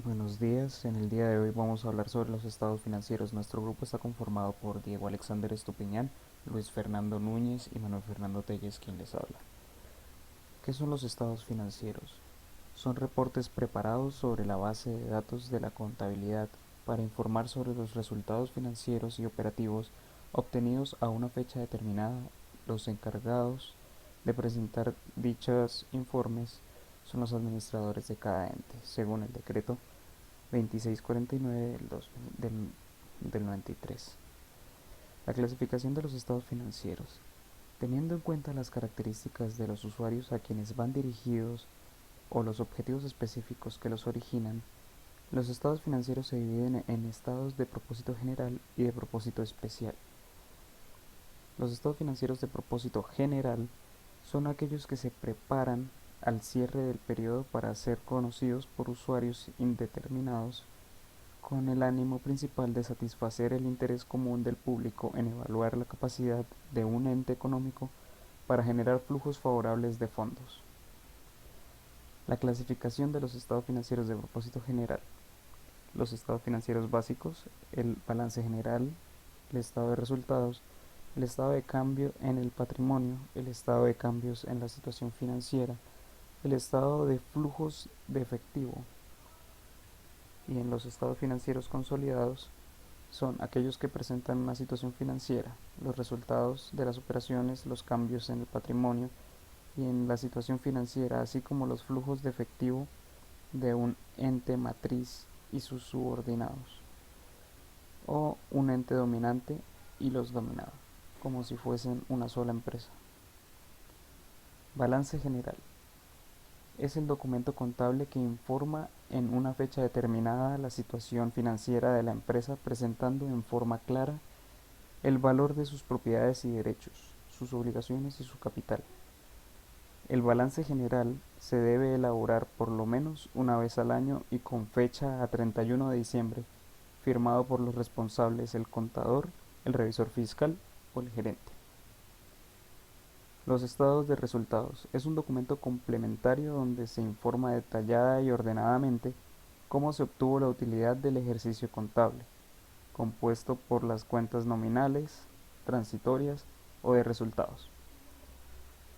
Buenos días, en el día de hoy vamos a hablar sobre los estados financieros. Nuestro grupo está conformado por Diego Alexander Estupiñán, Luis Fernando Núñez y Manuel Fernando Telles, quien les habla. ¿Qué son los estados financieros? Son reportes preparados sobre la base de datos de la contabilidad para informar sobre los resultados financieros y operativos obtenidos a una fecha determinada. Los encargados de presentar dichos informes son los administradores de cada ente, según el decreto 2649 del 93. La clasificación de los estados financieros. Teniendo en cuenta las características de los usuarios a quienes van dirigidos o los objetivos específicos que los originan, los estados financieros se dividen en estados de propósito general y de propósito especial. Los estados financieros de propósito general son aquellos que se preparan al cierre del periodo para ser conocidos por usuarios indeterminados con el ánimo principal de satisfacer el interés común del público en evaluar la capacidad de un ente económico para generar flujos favorables de fondos. La clasificación de los estados financieros de propósito general. Los estados financieros básicos, el balance general, el estado de resultados, el estado de cambio en el patrimonio, el estado de cambios en la situación financiera, el estado de flujos de efectivo. Y en los estados financieros consolidados son aquellos que presentan una situación financiera, los resultados de las operaciones, los cambios en el patrimonio y en la situación financiera, así como los flujos de efectivo de un ente matriz y sus subordinados, o un ente dominante y los dominados, como si fuesen una sola empresa. Balance general. Es el documento contable que informa en una fecha determinada la situación financiera de la empresa, presentando en forma clara el valor de sus propiedades y derechos, sus obligaciones y su capital. El balance general se debe elaborar por lo menos una vez al año y con fecha a 31 de diciembre, firmado por los responsables, el contador, el revisor fiscal o el gerente. Los estados de resultados. Es un documento complementario donde se informa detallada y ordenadamente cómo se obtuvo la utilidad del ejercicio contable, compuesto por las cuentas nominales, transitorias o de resultados,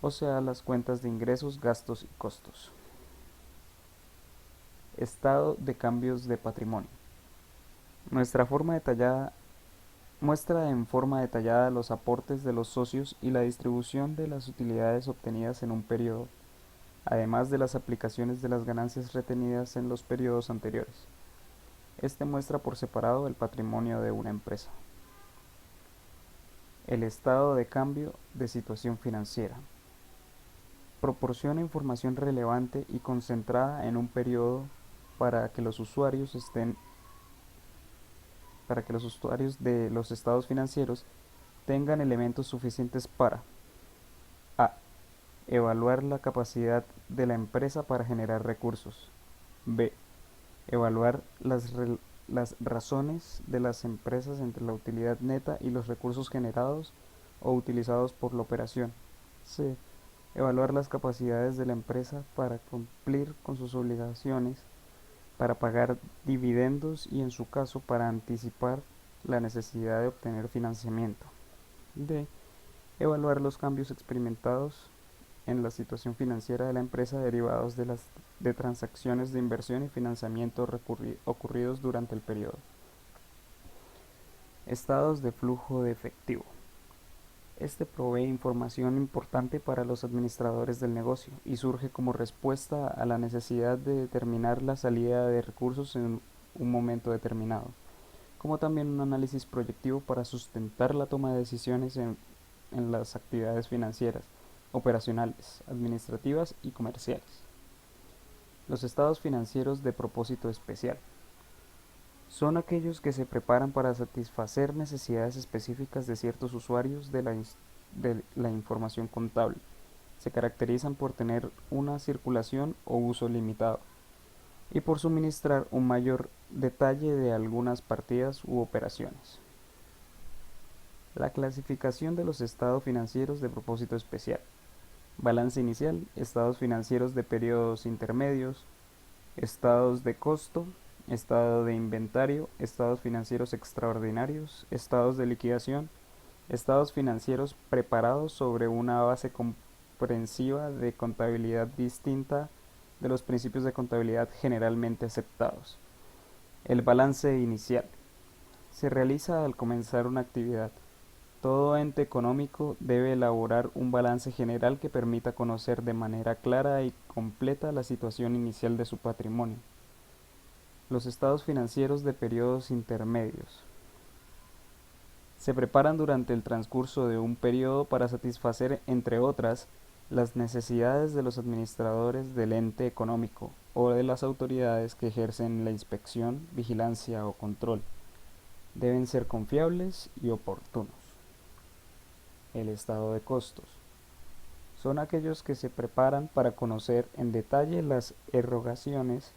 o sea, las cuentas de ingresos, gastos y costos. Estado de cambios de patrimonio. Nuestra forma detallada muestra en forma detallada los aportes de los socios y la distribución de las utilidades obtenidas en un periodo, además de las aplicaciones de las ganancias retenidas en los periodos anteriores. Este muestra por separado el patrimonio de una empresa. El estado de cambio de situación financiera. Proporciona información relevante y concentrada en un periodo para que los usuarios de los estados financieros tengan elementos suficientes para a. Evaluar la capacidad de la empresa para generar recursos. b. Evaluar las razones de las empresas entre la utilidad neta y los recursos generados o utilizados por la operación. c. Evaluar las capacidades de la empresa para cumplir con sus obligaciones, para pagar dividendos y en su caso para anticipar la necesidad de obtener financiamiento. D. Evaluar los cambios experimentados en la situación financiera de la empresa derivados de transacciones de inversión y financiamiento ocurridos durante el periodo. Estados de flujo de efectivo. Este provee información importante para los administradores del negocio y surge como respuesta a la necesidad de determinar la salida de recursos en un momento determinado, como también un análisis proyectivo para sustentar la toma de decisiones en las actividades financieras, operacionales, administrativas y comerciales. Los estados financieros de propósito especial son aquellos que se preparan para satisfacer necesidades específicas de ciertos usuarios de la información contable. Se caracterizan por tener una circulación o uso limitado y por suministrar un mayor detalle de algunas partidas u operaciones. La clasificación de los estados financieros de propósito especial. Balance inicial, estados financieros de periodos intermedios, estados de costo, estado de inventario, estados financieros extraordinarios, estados de liquidación, estados financieros preparados sobre una base comprensiva de contabilidad distinta de los principios de contabilidad generalmente aceptados. El balance inicial se realiza al comenzar una actividad. Todo ente económico debe elaborar un balance general que permita conocer de manera clara y completa la situación inicial de su patrimonio. Los estados financieros de periodos intermedios se preparan durante el transcurso de un periodo para satisfacer, entre otras, las necesidades de los administradores del ente económico o de las autoridades que ejercen la inspección, vigilancia o control. Deben ser confiables y oportunos. El estado de costos son aquellos que se preparan para conocer en detalle las erogaciones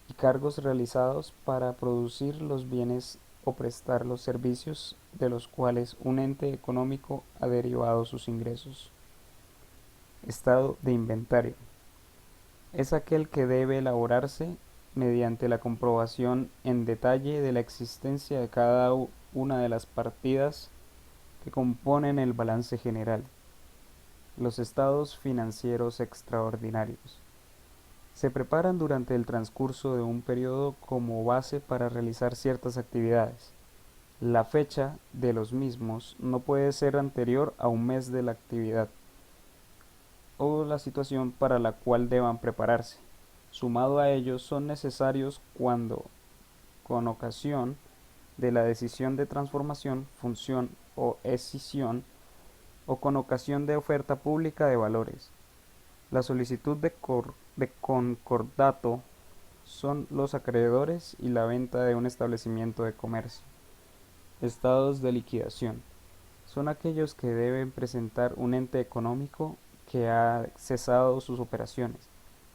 y cargos realizados para producir los bienes o prestar los servicios de los cuales un ente económico ha derivado sus ingresos. Estado de inventario es aquel que debe elaborarse mediante la comprobación en detalle de la existencia de cada una de las partidas que componen el balance general. Los estados financieros extraordinarios se preparan durante el transcurso de un periodo como base para realizar ciertas actividades. La fecha de los mismos no puede ser anterior a un mes de la actividad o la situación para la cual deban prepararse. Sumado a ellos, son necesarios cuando, con ocasión de la decisión de transformación, función o escisión, o con ocasión de oferta pública de valores. La solicitud de concordato son los acreedores y la venta de un establecimiento de comercio. Estados de liquidación son aquellos que deben presentar un ente económico que ha cesado sus operaciones,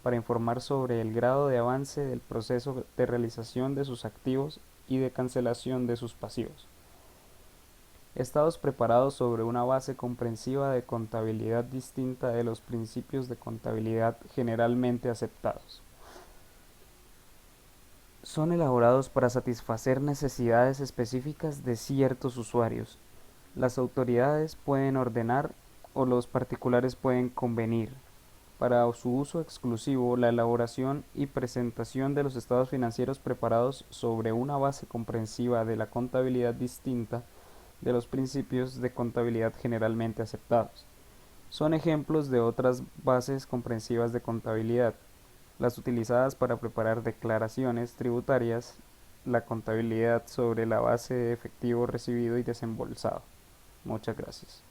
para informar sobre el grado de avance del proceso de realización de sus activos y de cancelación de sus pasivos. Estados preparados sobre una base comprensiva de contabilidad distinta de los principios de contabilidad generalmente aceptados. Son elaborados para satisfacer necesidades específicas de ciertos usuarios. Las autoridades pueden ordenar o los particulares pueden convenir para su uso exclusivo la elaboración y presentación de los estados financieros preparados sobre una base comprensiva de la contabilidad distinta de los principios de contabilidad generalmente aceptados. Son ejemplos de otras bases comprensivas de contabilidad, las utilizadas para preparar declaraciones tributarias, la contabilidad sobre la base de efectivo recibido y desembolsado. Muchas gracias.